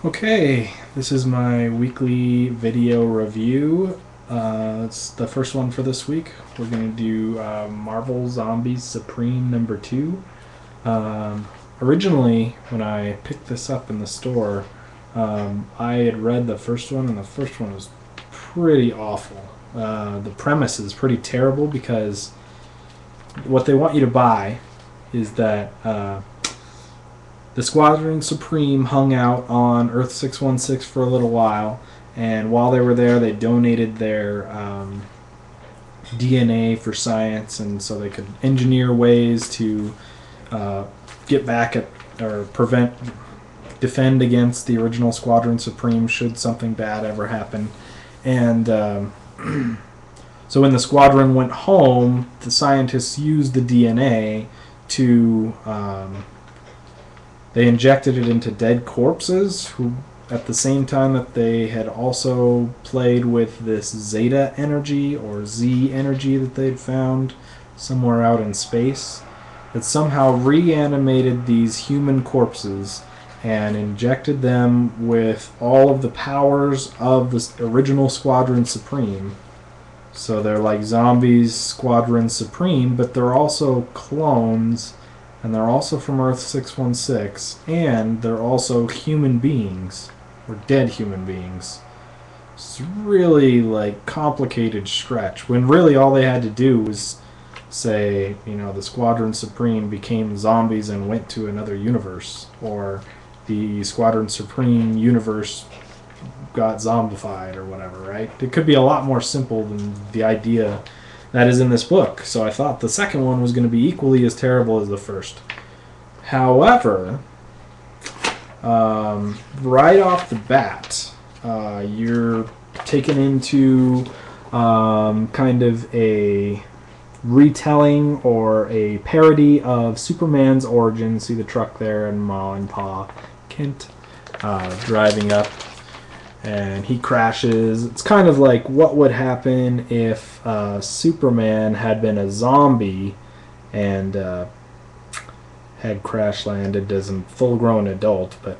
Okay, this is my weekly video review. It's the first one for this week. We're going to do Marvel Zombies Supreme number 2. Originally, when I picked this up in the store, I had read the first one, and the first one was pretty awful. The premise is pretty terrible because what they want you to buy is that the Squadron Supreme hung out on Earth 616 for a little while, and while they were there, they donated their DNA for science, and so they could engineer ways to get back at or defend against the original Squadron Supreme should something bad ever happen. And so when the squadron went home, the scientists used the DNA to they injected it into dead corpses who, at the same time that they had also played with this Zeta energy or Z energy that they'd found somewhere out in space, that somehow reanimated these human corpses and injected them with all of the powers of the original Squadron Supreme. So they're like zombies, Squadron Supreme, but they're also clones, and they're also from Earth 616, and they're also human beings, or dead human beings. It's really like complicated stretch, when really all they had to do was say, the Squadron Supreme became zombies and went to another universe, or the Squadron Supreme universe got zombified or whatever, right? It could be a lot more simple than the idea that is in this book. So I thought the second one was going to be equally as terrible as the first. However, right off the bat, you're taken into kind of a retelling or a parody of Superman's origin. See the truck there, and Ma and Pa Kent driving up, and he crashes. It's kind of like what would happen if Superman had been a zombie and had crash landed as a full-grown adult, but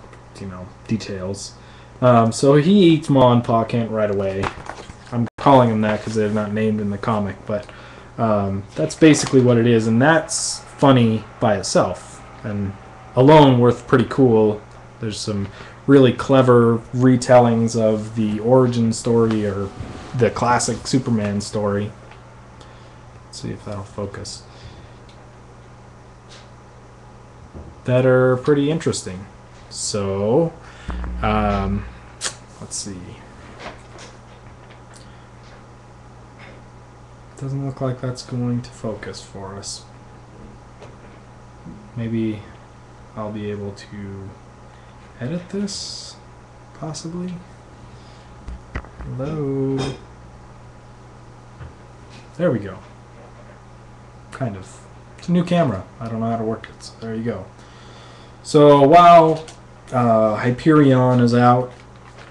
details. So he eats Ma and Pa Kent right away. I'm calling them that because they're not named in the comic, but that's basically what it is, and that's funny by itself and alone worth pretty cool. There's some really clever retellings of the origin story or the classic Superman story. Let's see if that'll focus. That are pretty interesting. So, let's see. Doesn't look like that's going to focus for us. Maybe I'll be able to edit this, possibly. Hello. There we go. Kind of. It's a new camera. I don't know how to work it, so there you go. So while Hyperion is out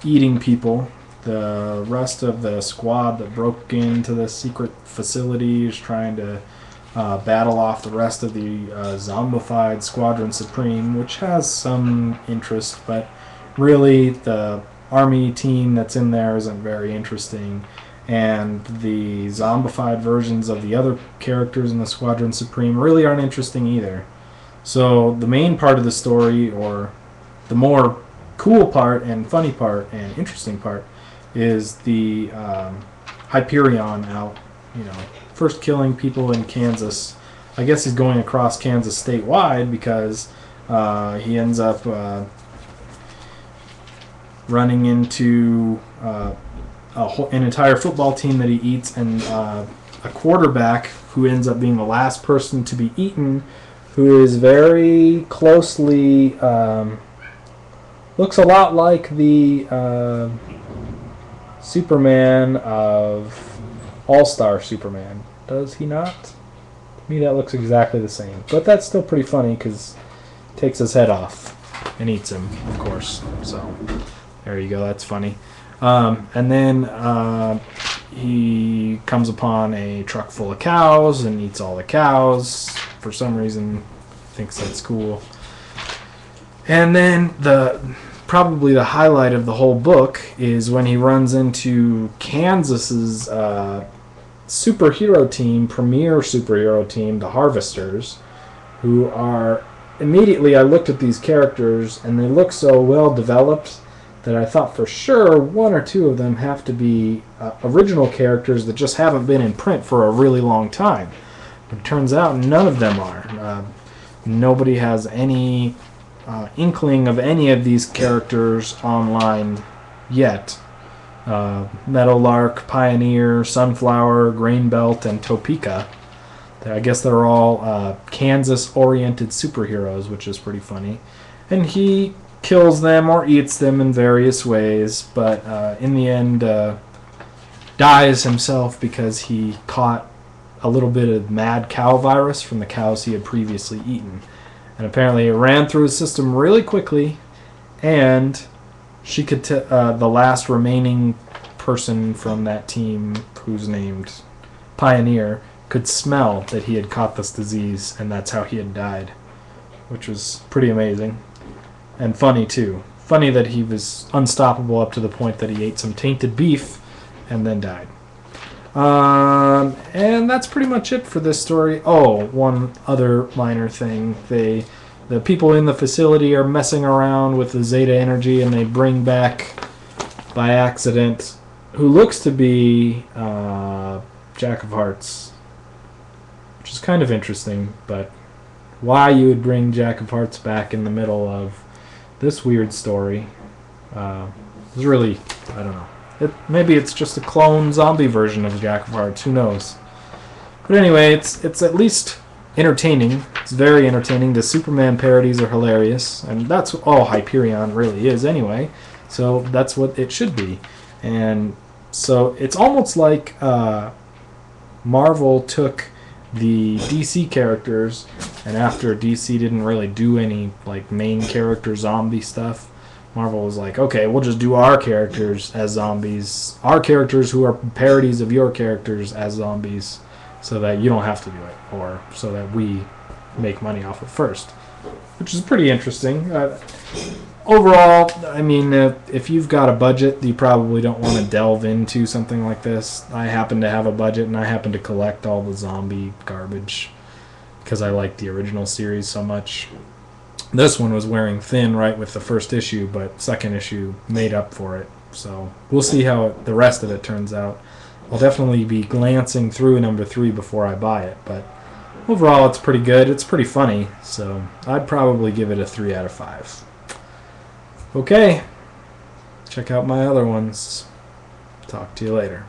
eating people, the rest of the squad that broke into the secret facility is trying to battle off the rest of the zombified Squadron Supreme, which has some interest, but really the army team that's in there isn't very interesting, and the zombified versions of the other characters in the Squadron Supreme really aren't interesting either. So the main part of the story, or the more cool part and funny part and interesting part, is the Hyperion out, first killing people in Kansas. I guess he's going across Kansas statewide because he ends up running into an entire football team that he eats, and a quarterback who ends up being the last person to be eaten, who is very closely looks a lot like the Superman of All-Star Superman. Does he not? To me, that looks exactly the same. But that's still pretty funny because he takes his head off and eats him, of course. So there you go. That's funny. And then he comes upon a truck full of cows and eats all the cows. For some reason, thinks that's cool. And then the probably the highlight of the whole book is when he runs into Kansas's superhero team, premier superhero team, the Harvesters, who are immediately, I looked at these characters and they look so well developed that I thought for sure one or two of them have to be original characters that just haven't been in print for a really long time. But it turns out none of them are. Nobody has any inkling of any of these characters online yet. Meadowlark, Pioneer, Sunflower, Grainbelt, and Topeka. I guess they're all Kansas-oriented superheroes, which is pretty funny. And he kills them or eats them in various ways, but in the end dies himself because he caught a little bit of mad cow virus from the cows he had previously eaten. And apparently it ran through his system really quickly, and she could the last remaining person from that team, who's named Pioneer, could smell that he had caught this disease, and that's how he had died, which was pretty amazing. And funny, too. Funny that he was unstoppable up to the point that he ate some tainted beef and then died. And that's pretty much it for this story. Oh, one other minor thing. The people in the facility are messing around with the Zeta energy, and they bring back, by accident, who looks to be Jack of Hearts, which is kind of interesting, but why you would bring Jack of Hearts back in the middle of this weird story is really, I don't know. Maybe it's just a clone zombie version of Jack of Hearts. Who knows? But anyway, it's at least entertaining. It's very entertaining. The Superman parodies are hilarious, and that's all Hyperion really is anyway. So that's what it should be. And so it's almost like Marvel took the DC characters, and after DC didn't really do any like main character zombie stuff, Marvel was like, okay, we'll just do our characters as zombies, our characters who are parodies of your characters as zombies, so that you don't have to do it, or so that we make money off it first, which is pretty interesting. Overall, I mean, if you've got a budget, you probably don't want to delve into something like this. I happen to have a budget, and I happen to collect all the zombie garbage because I like the original series so much. This one was wearing thin right with the first issue, but second issue made up for it. So we'll see how the rest of it turns out. I'll definitely be glancing through number 3 before I buy it, but overall it's pretty good. It's pretty funny, so I'd probably give it a 3 out of 5. Okay, check out my other ones. Talk to you later.